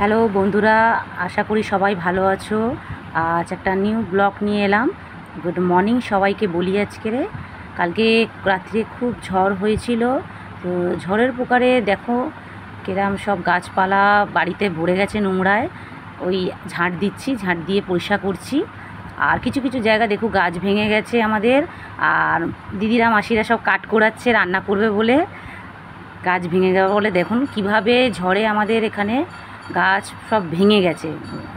Hello বন্ধুরা, আশা করি সবাই ভালো আছো। আজ একটা নিউ ব্লগ নিয়ে এলাম। গুড মর্নিং সবাইকে বলি। কালকে রাত্রে খুব ঝড় হয়েছিল, তো ঝড়ের প্রকারে দেখো কিরম সব গাছপালা বাড়িতে ভরে গেছে নোংরায়। ওই ঝাঁট দিচ্ছি, ঝাঁট দিয়ে পরিষ্কার করছি। আর কিছু কিছু জায়গা দেখো গাছ ভেঙে গেছে আমাদের। আর দিদিরা মাসিরা সব কাট করাচ্ছে রান্না করবে বলে। গাছ ভেঙে যাওয়া বলে দেখুন কিভাবে ঝড়ে আমাদের এখানে গাছ সব ভেঙে গেছে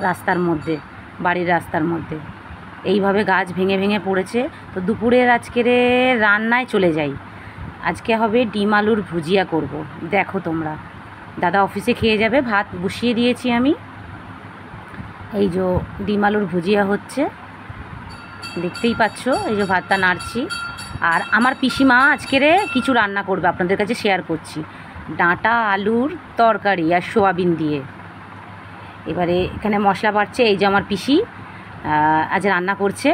রাস্তার মধ্যে, বাড়ির রাস্তার মধ্যে এইভাবে গাছ ভেঙে ভেঙে পড়েছে। তো দুপুরের আজকের রান্নায় চলে যাই। আজকে হবে ডিম আলুর ভুজিয়া করব। দেখো তোমরা, দাদা অফিসে খেয়ে যাবে, ভাত বসিয়ে দিয়েছি আমি। এই যে ডিম আলুর ভুজিয়া হচ্ছে, দেখতেই পাচ্ছ। এই যে ভাতটা নাড়ছি। আর আমার পিসিমা আজকের কিছু রান্না করবে, আপনাদের কাছে শেয়ার করছি। ডাঁটা আলুর তরকারি আর সোয়াবিন দিয়ে। এবারে এখানে মশলা বাড়ছে। এই যে আমার পিসি আজ রান্না করছে।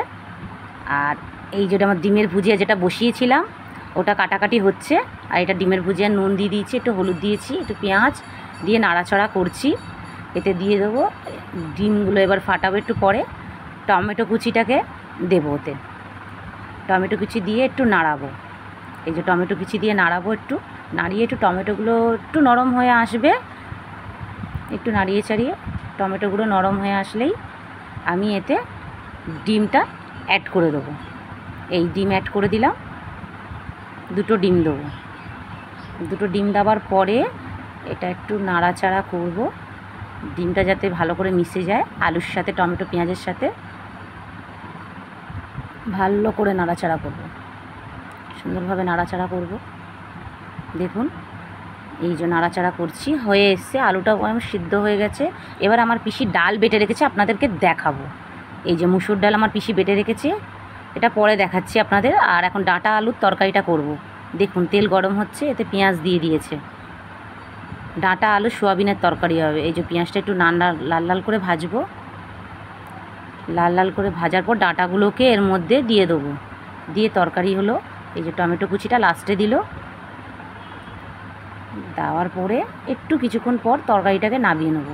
আর এই যেটা আমার ডিমের ভুজিয়া যেটা বসিয়েছিলাম ওটা কাটাকাটি হচ্ছে। আর এটা ডিমের ভুজিয়া, নুন দিয়ে দিয়েছি, একটু হলুদ দিয়েছি, একটু পেঁয়াজ দিয়ে নাড়াচাড়া করছি। এতে দিয়ে দেবো ডিমগুলো, এবার ফাটাবো একটু পরে। টমেটো কুচিটাকে দেবো ওতে, টমেটো কুচি দিয়ে একটু নাড়াবো। এই যে টমেটো কুচি দিয়ে নাড়াবো, একটু নাড়িয়ে একটু টমেটোগুলো একটু নরম হয়ে আসবে। একটু নাড়িয়ে চাড়িয়ে টমেটোগুলো নরম হয়ে আসলেই আমি এতে ডিমটা অ্যাড করে দেবো। এই ডিম অ্যাড করে দিলাম, দুটো ডিম দেবো। দুটো ডিম দেওয়ার পরে এটা একটু নাড়াচাড়া করব, ডিমটা যাতে ভালো করে মিশে যায় আলুর সাথে, টমেটো পেঁয়াজের সাথে। ভালো করে নাড়াচাড়া করব, সুন্দরভাবে নাড়াচাড়া করব। দেখুন এই যে নাড়াচাড়া করছি, হয়ে এসছে, আলুটাও আমার সিদ্ধ হয়ে গেছে। এবার আমার পিসি ডাল বেটে রেখেছে, আপনাদেরকে দেখাবো। এই যে মুসুর ডাল আমার পিসি বেটে রেখেছে, এটা পরে দেখাচ্ছি আপনাদের। আর এখন ডাঁটা আলুর তরকারিটা করব। দেখুন তেল গরম হচ্ছে, এতে পেঁয়াজ দিয়ে দিয়েছে। ডাঁটা আলু সোয়াবিনের তরকারি হবে। এই যে পেঁয়াজটা একটু লাল লাল করে ভাজবো। লাল লাল করে ভাজার পর ডাঁটাগুলোকে এর মধ্যে দিয়ে দেবো, দিয়ে তরকারি হলো। এই যে টমেটো কুচিটা লাস্টে দিল, দেওয়ার পরে একটু কিছুক্ষণ পর তরকারিটাকে নামিয়ে নেব।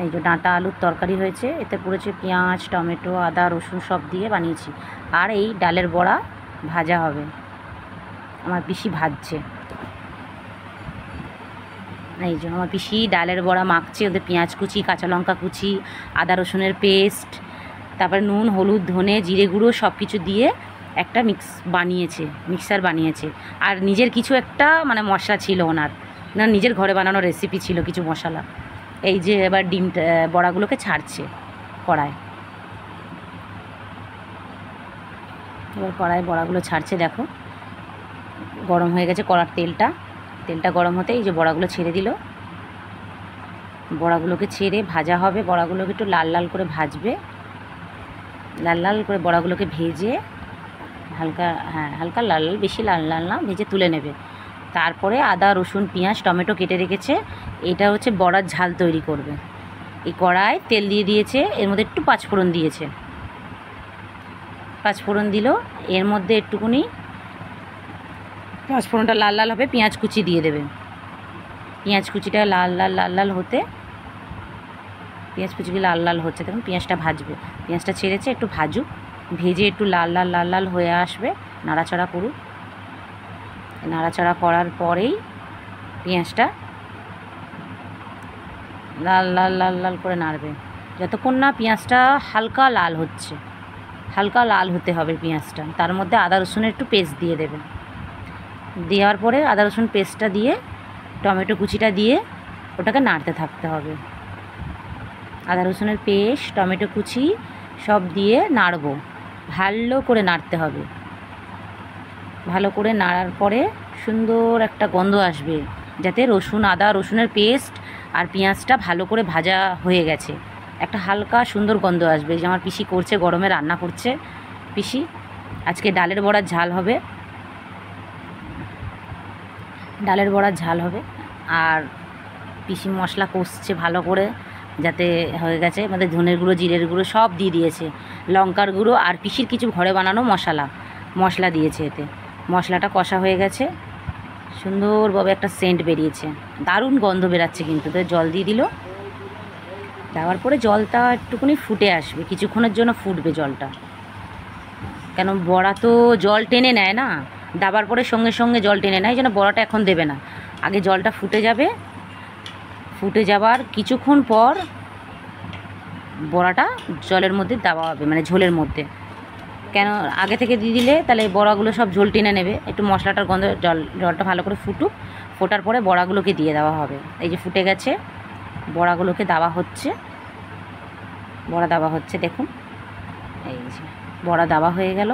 এই যে ডাঁটা আলুর তরকারি হয়েছে, এতে পড়েছে পেঁয়াজ, টমেটো, আদা, রসুন সব দিয়ে বানিয়েছি। আর এই ডালের বড়া ভাজা হবে, আমার পিসি ভাজছে। এই যে আমার পিসি ডালের বড়া মাখছে, ওদের পেঁয়াজ কুচি, কাঁচা লঙ্কা কুচি, আদা রসুনের পেস্ট, তারপরে নুন, হলুদ, ধনে, জিরে গুঁড়ো সব কিছু দিয়ে একটা মিক্সার বানিয়েছে। আর নিজের কিছু একটা মশলা ছিল ওনার, নিজের ঘরে বানানো রেসিপি ছিল কিছু মশলা। এই যে এবার ডিমটা বড়াগুলোকে ছাড়ছে কড়ায়। এবার কড়ায় বড়াগুলো ছাড়ছে, দেখো গরম হয়ে গেছে কড়ার তেলটা গরম হতে এই যে বড়াগুলো ছেড়ে দিল। বড়াগুলোকে ছেড়ে ভাজা হবে, বড়াগুলোকে একটু লাল লাল করে ভাজবে। লাল লাল করে বড়াগুলোকে ভেজে হালকা হালকা লাল লাল, বেশি লাল লাল না, ভেজে তুলে নেবে। তারপরে আদা রসুন পেঁয়াজ টমেটো কেটে রেখেছে, এটা হচ্ছে বড়ার ঝাল তৈরি করবে। এই কড়ায় তেল দিয়ে দিয়েছে, এর মধ্যে একটু পাঁচফোড়ন দিয়েছে। পাঁচফোড়ন দিল, এর মধ্যে একটুকুনি পাঁচফোড়নটা লাল লাল হবে, পেঁয়াজ কুচি দিয়ে দেবে। পেঁয়াজ কুচিটা লাল লাল লাল লাল হতে, পেঁয়াজ কুচিগুলো লাল লাল হচ্ছে, দেখুন পেঁয়াজটা ভাজবে। পেঁয়াজটা ছেড়েছে, একটু ভাজুক, ভেজে একটু লাল লাল লাল লাল হয়ে আসবে, নাড়াচাড়া করুক। নাড়াচাড়া করার পরেই পেঁয়াজটা লাল লাল লাল লাল করে নাড়বে, যতক্ষণ না পেঁয়াজটা হালকা লাল হচ্ছে। হালকা লাল হতে হবে পেঁয়াজটা। তার মধ্যে আদা রসুনের একটু পেস্ট দিয়ে দেবে। দেওয়ার পরে আদা রসুন পেস্টটা দিয়ে টমেটো কুচিটা দিয়ে ওটাকে নাড়তে থাকতে হবে। আদা রসুনের পেস্ট, টমেটো কুচি সব দিয়ে নাড়বো, ভালো করে নাড়তে হবে। ভালো করে নাড়ার পরে সুন্দর একটা গন্ধ আসবে, যাতে আদা রসুনের পেস্ট আর পেঁয়াজটা ভালো করে ভাজা হয়ে গেছে, একটা হালকা সুন্দর গন্ধ আসবে। যে আমার পিসি করছে, গরমে রান্না করছে পিসি। আজকে ডালের বড়ার ঝাল হবে, ডালের বড়ার ঝাল হবে। আর পিসি মশলা কষছে ভালো করে, যাতে হয়ে গেছে। আমাদের ধনের গুঁড়ো, জিরের গুঁড়ো সব দিয়ে দিয়েছে, লঙ্কার গুঁড়ো, আর পিসির কিছু ঘরে বানানো মশলা দিয়েছে এতে। মশলাটা কষা হয়ে গেছে, সুন্দরভাবে একটা সেন্ট বেরিয়েছে, দারুণ গন্ধ বেরাচ্ছে। কিন্তু তো জল দিয়ে দিল, দেওয়ার পরে জলটা একটুখানি ফুটে আসবে, কিছুক্ষণের জন্য ফুটবে জলটা, কেন বড়া তো জল টেনে নেয় না, দাবার পরে সঙ্গে সঙ্গে জল টেনে নেয়, এই জন্য বড়াটা এখন দেবে না, আগে জলটা ফুটে যাবে। ফুটে যাবার কিছুক্ষণ পর বড়াটা জলের মধ্যে দেওয়া হবে, মানে ঝোলের মধ্যে। কেন আগে থেকে দিয়ে দিলে তাহলে বড়াগুলো সব ঝোল টেনে নেবে, একটু মশলাটার গন্ধ, জলটা ভালো করে ফুটুক, ফোটার পরে বড়াগুলোকে দিয়ে দেওয়া হবে। এই যে ফুটে গেছে, বড়াগুলোকে দেওয়া হচ্ছে, বড়া দেওয়া হচ্ছে, দেখুন এই যে বড়া দেওয়া হয়ে গেল।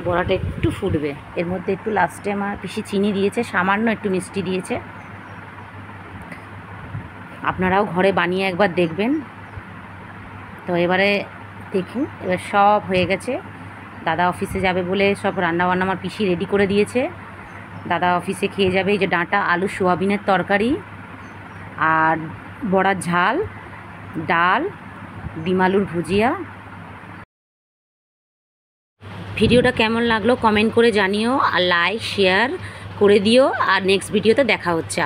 বড়াটা একটু ফুটবে, এর মধ্যে একটু লাস্টে আমার পিসি চিনি দিয়েছে, সামান্য একটু মিষ্টি দিয়েছে। আপনারাও ঘরে বানিয়ে একবার দেখবেন। তো এবারে দেখুন, এবার সব হয়ে গেছে। দাদা অফিসে যাবে বলে সব রান্নাবান্না আমার পিসি রেডি করে দিয়েছে, দাদা অফিসে খেয়ে যাবে। এই যে ডাঁটা আলু সোয়াবিনের তরকারি, আর বড়ার ঝাল, ডাল, ডিম আলুর ভুজিয়া। ভিডিওটা কেমন লাগলো কমেন্ট করে জানিও, আর লাইক শেয়ার করে দিও, আর নেক্সট ভিডিওতে দেখা হচ্ছে।